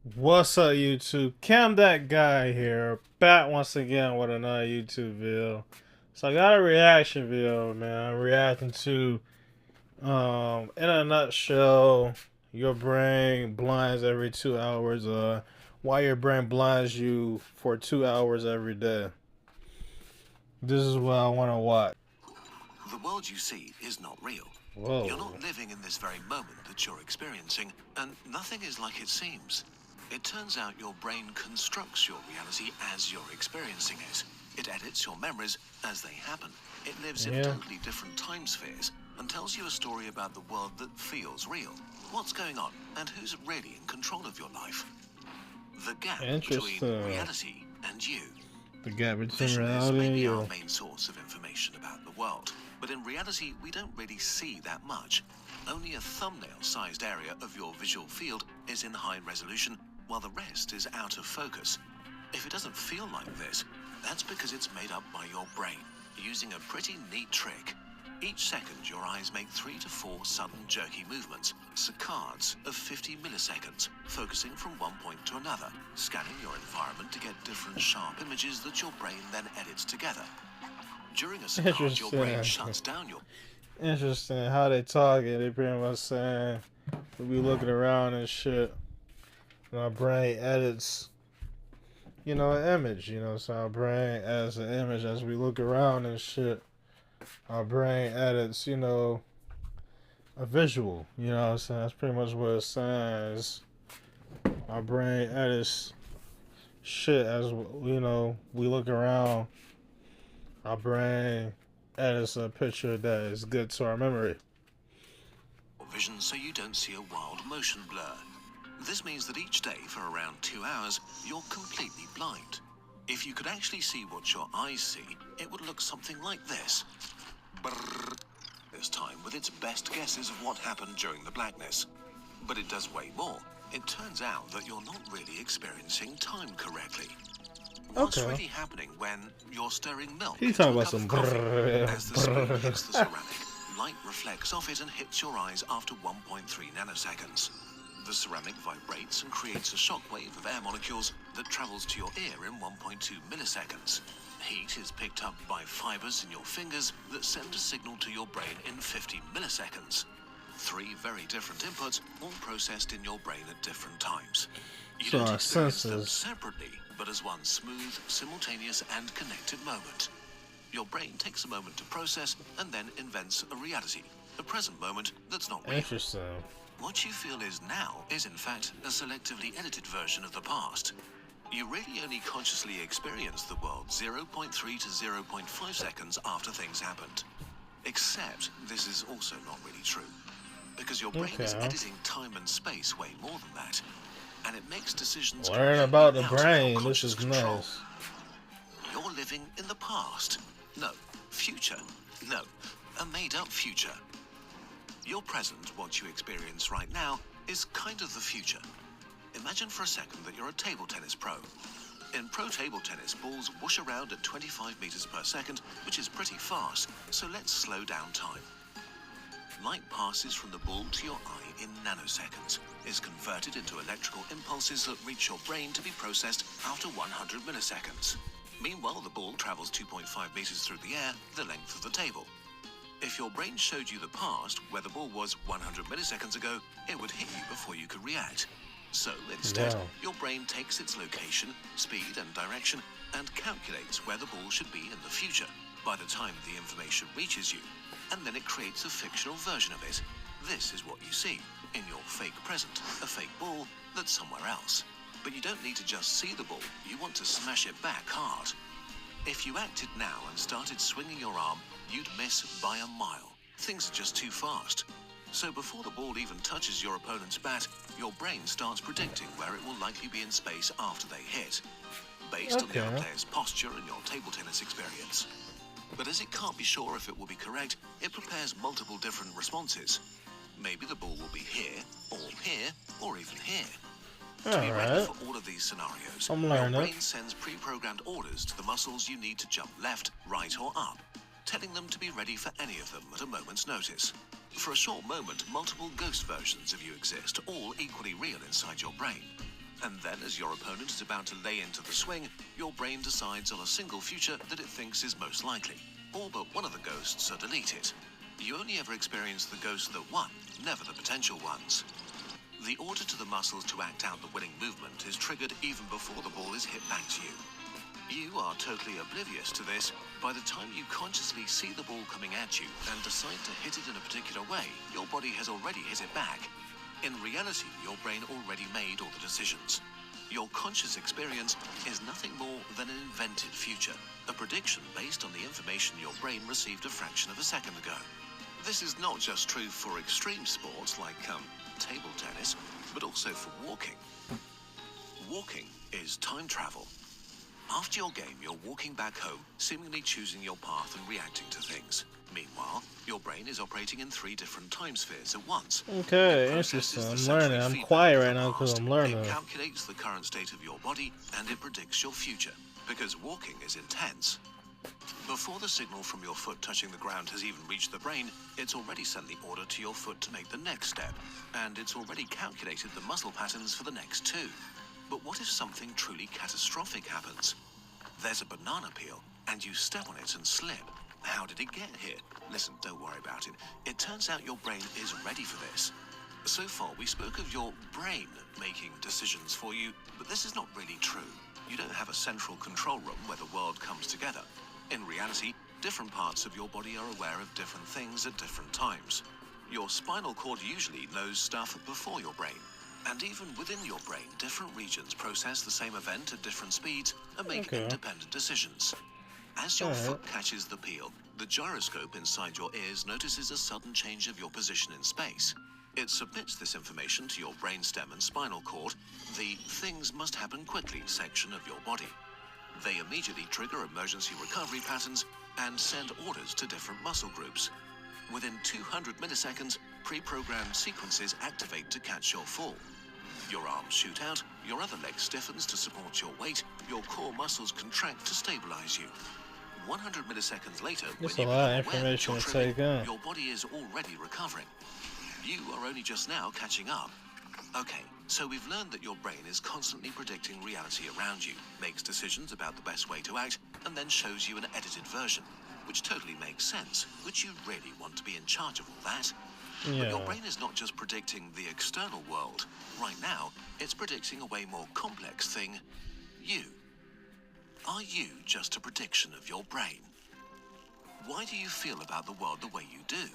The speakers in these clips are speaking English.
What's up, YouTube? Cam that guy here, back once again with another YouTube video. So I got a reaction video, man. I'm reacting to, in a nutshell, your brain blinds every 2 hours. Why your brain blinds you for 2 hours every day. This is what I want to watch. The world you see is not real. You're Whoa. not living in this very moment that you're experiencing, and nothing is like it seems. It turns out your brain constructs your reality as you're experiencing it. It edits your memories as they happen. It lives in Yeah. totally different time spheres and tells you a story about the world that feels real. What's going on and who's really in control of your life? The gap between Interesting. reality and you. The gap between Vision is reality and maybe our you. main source of information about the world, but in reality, we don't really see that much. Only a thumbnail-sized area of your visual field is in high resolution, while the rest is out of focus. If it doesn't feel like this, that's because it's made up by your brain, using a pretty neat trick. Each second, your eyes make 3 to 4 sudden jerky movements, saccades of 50 milliseconds, focusing from one point to another, scanning your environment to get different sharp images that your brain then edits together. During a saccade, your brain shuts down your... Interesting how they talking. They pretty much saying we be looking around and shit. And our brain edits, an image. So our brain edits an image as we look around and shit. Our brain edits, a visual. You know what I'm saying? That's pretty much what it says. Our brain edits shit as we look around. Our brain edits a picture that is good to our memory. Vision so you don't see a wild motion blur. This means that each day for around 2 hours, you're completely blind. If you could actually see what your eyes see, it would look something like this. Brrr. This time with its best guesses of what happened during the blackness. But it does way more. It turns out that you're not really experiencing time correctly. What's really happening when you're stirring milk He's into talking a about cup some of coffee? brrr, As the spoon hits the ceramic, light reflects off it and hits your eyes after 1.3 nanoseconds. The ceramic vibrates and creates a shockwave of air molecules that travels to your ear in 1.2 milliseconds. Heat is picked up by fibers in your fingers that send a signal to your brain in 50 milliseconds. 3 very different inputs, all processed in your brain at different times. You don't experience them separately, but as one smooth, simultaneous, and connected moment. Your brain takes a moment to process and then invents a reality, a present moment that's not real. Interesting. What you feel is now is in fact a selectively edited version of the past. You really only consciously experience the world 0.3 to 0.5 seconds after things happened. Except this is also not really true, because your brain is editing time and space way more than that, and it makes decisions. Learn about the brain. This is nice. You're living in the past. No. Future. No. A made-up future. Your present, what you experience right now, is kind of the future. Imagine for a second that you're a table tennis pro. In pro table tennis, balls whoosh around at 25 meters per second, which is pretty fast, so let's slow down time. Light passes from the ball to your eye in nanoseconds, is converted into electrical impulses that reach your brain to be processed after 100 milliseconds. Meanwhile, the ball travels 2.5 meters through the air, the length of the table. If your brain showed you the past, where the ball was 100 milliseconds ago, it would hit you before you could react. So, instead, your brain takes its location, speed, and direction, and calculates where the ball should be in the future by the time the information reaches you, and then it creates a fictional version of it. This is what you see in your fake present, a fake ball that's somewhere else. But you don't need to just see the ball, you want to smash it back hard. If you acted now and started swinging your arm, you'd miss by a mile. Things are just too fast. So before the ball even touches your opponent's bat, your brain starts predicting where it will likely be in space after they hit, based on the other player's posture and your table tennis experience. But as it can't be sure if it will be correct, it prepares multiple different responses. Maybe the ball will be here, or even here. To be ready for all of these scenarios, your brain sends pre-programmed orders to the muscles you need to jump left, right, or up, telling them to be ready for any of them at a moment's notice. For a short moment, multiple ghost versions of you exist, all equally real inside your brain. And then, as your opponent is about to lay into the swing, your brain decides on a single future that it thinks is most likely. All but one of the ghosts are deleted. You only ever experience the ghosts that won, never the potential ones. The order to the muscles to act out the winning movement is triggered even before the ball is hit back to you. You are totally oblivious to this. By the time you consciously see the ball coming at you and decide to hit it in a particular way, your body has already hit it back. In reality, your brain already made all the decisions. Your conscious experience is nothing more than an invented future, a prediction based on the information your brain received a fraction of a second ago. This is not just true for extreme sports like table tennis, but also for walking. Walking is time travel. After your game, you're walking back home, seemingly choosing your path and reacting to things. Meanwhile, your brain is operating in 3 different time spheres at once. Okay, interesting. I'm learning. I'm quiet right now because I'm learning. It calculates the current state of your body and it predicts your future, because walking is intense. Before the signal from your foot touching the ground has even reached the brain, it's already sent the order to your foot to make the next step, and it's already calculated the muscle patterns for the next 2. But what if something truly catastrophic happens? There's a banana peel, and you step on it and slip. How did it get here? Listen, don't worry about it. It turns out your brain is ready for this. So far, we spoke of your brain making decisions for you, but this is not really true. You don't have a central control room where the world comes together. In reality, different parts of your body are aware of different things at different times. Your spinal cord usually knows stuff before your brain. And even within your brain, different regions process the same event at different speeds and make independent decisions. As your foot catches the peel, the gyroscope inside your ears notices a sudden change of your position in space. It submits this information to your brainstem and spinal cord, the things must happen quickly section of your body. They immediately trigger emergency recovery patterns and send orders to different muscle groups. Within 200 milliseconds, pre-programmed sequences activate to catch your fall. Your arms shoot out, your other leg stiffens to support your weight, your core muscles contract to stabilize you. 100 milliseconds later, when you become aware that you're tripping, your body is already recovering. You are only just now catching up. Okay, so we've learned that your brain is constantly predicting reality around you, makes decisions about the best way to act, and then shows you an edited version, which totally makes sense. Would you really want to be in charge of all that? Yeah. But your brain is not just predicting the external world. Right now, it's predicting a way more complex thing, you. Are you just a prediction of your brain? Why do you feel about the world the way you do?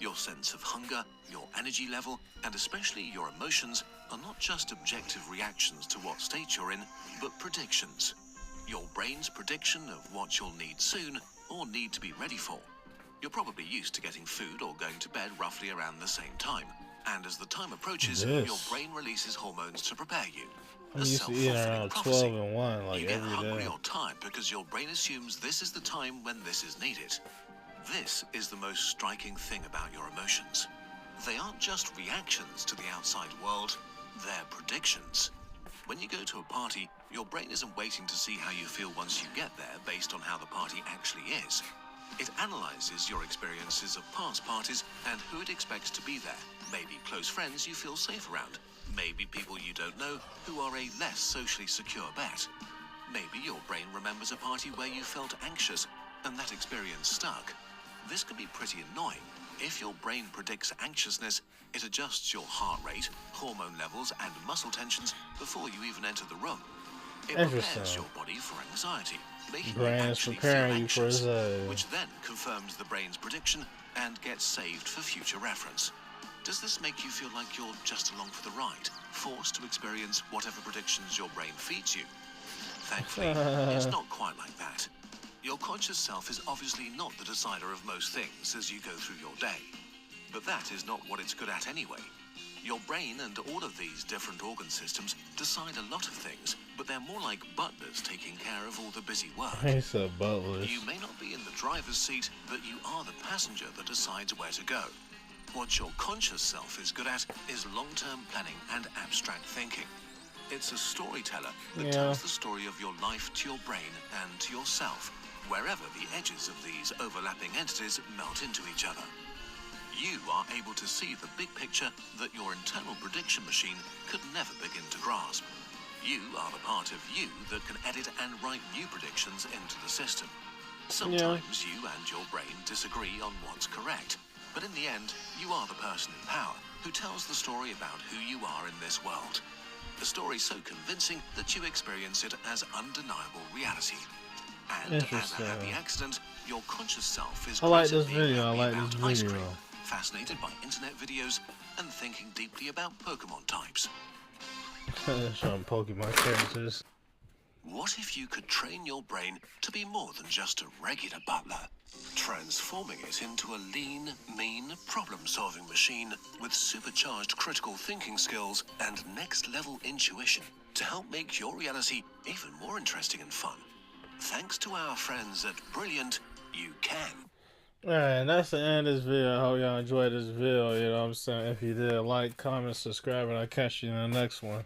Your sense of hunger, your energy level, and especially your emotions are not just objective reactions to what state you're in, but predictions. Your brain's prediction of what you'll need soon or need to be ready for. You're probably used to getting food or going to bed roughly around the same time, and as the time approaches, your brain releases hormones to prepare you. I'm used to eating around 12 and 1, like, you get every hungry day. or tired because your brain assumes this is the time when this is needed. This is the most striking thing about your emotions. They aren't just reactions to the outside world, they're predictions. When you go to a party, your brain isn't waiting to see how you feel once you get there based on how the party actually is. It analyzes your experiences of past parties and who it expects to be there. Maybe close friends you feel safe around. Maybe people you don't know who are a less socially secure bet. Maybe your brain remembers a party where you felt anxious and that experience stuck. This can be pretty annoying. If your brain predicts anxiousness, it adjusts your heart rate, hormone levels, and muscle tensions before you even enter the room. It prepares your body for anxiety, making you actually feel anxious, which then confirms the brain's prediction and gets saved for future reference. Does this make you feel like you're just along for the ride, forced to experience whatever predictions your brain feeds you? Thankfully, it's not quite like that. Your conscious self is obviously not the decider of most things as you go through your day. But that is not what it's good at anyway. Your brain and all of these different organ systems decide a lot of things, but they're more like butlers taking care of all the busy work. I said butlers. You may not be in the driver's seat, but you are the passenger that decides where to go. What your conscious self is good at is long-term planning and abstract thinking. It's a storyteller that tells the story of your life to your brain and to yourself, wherever the edges of these overlapping entities melt into each other. You are able to see the big picture that your internal prediction machine could never begin to grasp. You are the part of you that can edit and write new predictions into the system. Sometimes you and your brain disagree on what's correct, but in the end, you are the person in power who tells the story about who you are in this world. The story so convincing that you experience it as undeniable reality. And as a happy accident, your conscious self is fascinated by internet videos, and thinking deeply about Pokemon types. Some Pokemon characters. What if you could train your brain to be more than just a regular butler, transforming it into a lean, mean, problem-solving machine with supercharged critical thinking skills and next-level intuition to help make your reality even more interesting and fun? Thanks to our friends at Brilliant, you can. Alright, that's the end of this video. I hope y'all enjoyed this video, you know what I'm saying? If you did, like, comment, subscribe, and I'll catch you in the next one.